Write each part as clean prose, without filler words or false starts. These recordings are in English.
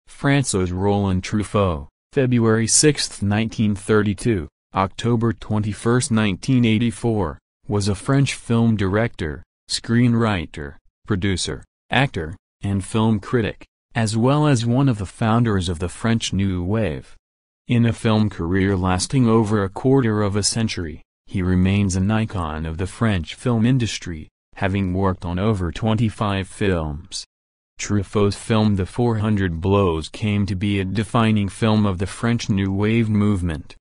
François Roland Truffaut, February 6, 1932, October 21, 1984, was a French film director, screenwriter, producer, actor, and film critic, as well as one of the founders of the French New Wave. In a film career lasting over a quarter of a century, he remains an icon of the French film industry, having worked on over 25 films. Truffaut's film The 400 Blows came to be a defining film of the French New Wave movement.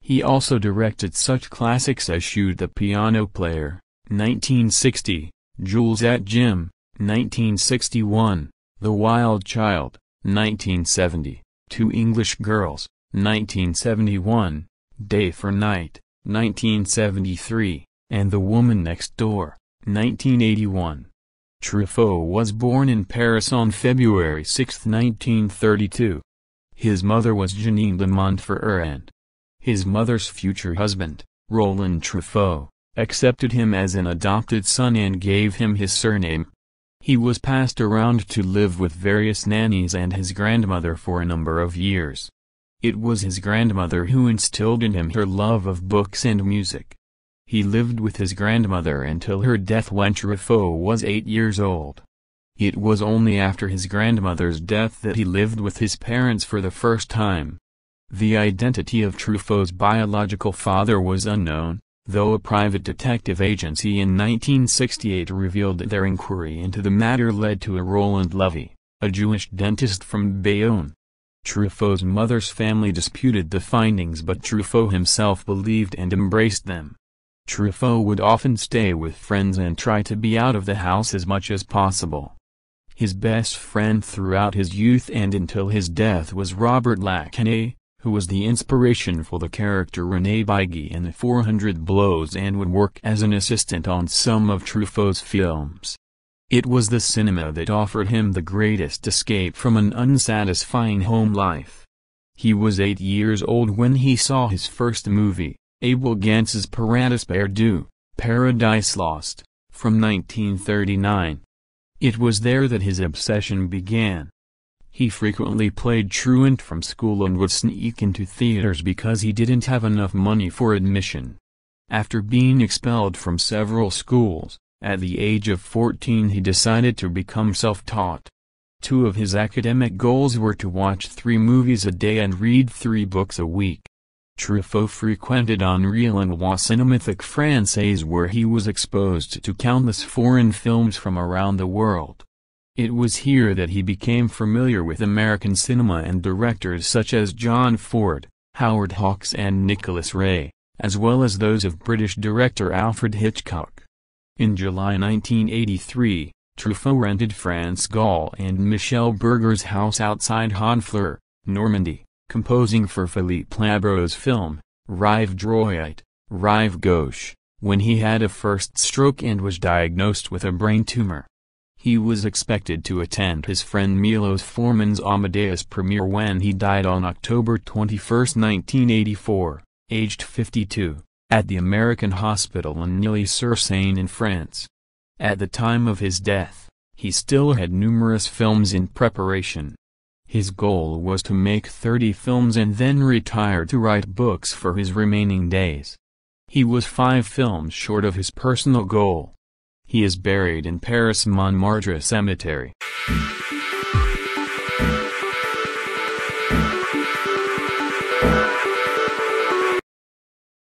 He also directed such classics as Shoot the Piano Player, 1960, Jules et Jim, 1961, The Wild Child, 1970, Two English Girls, 1971, Day for Night, 1973, and The Woman Next Door, 1981. Truffaut was born in Paris on February 6, 1932. His mother was Jeanine de Montferrer and his mother's future husband, Roland Truffaut, accepted him as an adopted son and gave him his surname. He was passed around to live with various nannies and his grandmother for a number of years. It was his grandmother who instilled in him her love of books and music. He lived with his grandmother until her death when Truffaut was 8 years old. It was only after his grandmother's death that he lived with his parents for the first time. The identity of Truffaut's biological father was unknown, though a private detective agency in 1968 revealed that their inquiry into the matter led to a Roland Levy, a Jewish dentist from Bayonne. Truffaut's mother's family disputed the findings, but Truffaut himself believed and embraced them. Truffaut would often stay with friends and try to be out of the house as much as possible. His best friend throughout his youth and until his death was Robert Lacanet, who was the inspiration for the character René Biggy in The 400 Blows and would work as an assistant on some of Truffaut's films. It was the cinema that offered him the greatest escape from an unsatisfying home life. He was 8 years old when he saw his first movie, Abel Gance's Paradis Perdu, Paradise Lost, from 1939. It was there that his obsession began. He frequently played truant from school and would sneak into theaters because he didn't have enough money for admission. After being expelled from several schools, at the age of 14 he decided to become self-taught. Two of his academic goals were to watch 3 movies a day and read 3 books a week. Truffaut frequented Henri Lenoir's Cinémathèque Française where he was exposed to countless foreign films from around the world. It was here that he became familiar with American cinema and directors such as John Ford, Howard Hawks and Nicholas Ray, as well as those of British director Alfred Hitchcock. In July 1983, Truffaut rented France Gall and Michel Berger's house outside Honfleur, Normandy, composing for Philippe Labro's film, Rive Droite, Rive Gauche, when he had a first stroke and was diagnosed with a brain tumor. He was expected to attend his friend Milos Forman's Amadeus premiere when he died on October 21, 1984, aged 52, at the American Hospital in Neuilly-sur-Seine in France. At the time of his death, he still had numerous films in preparation. His goal was to make 30 films and then retire to write books for his remaining days. He was 5 films short of his personal goal. He is buried in Paris Montmartre Cemetery.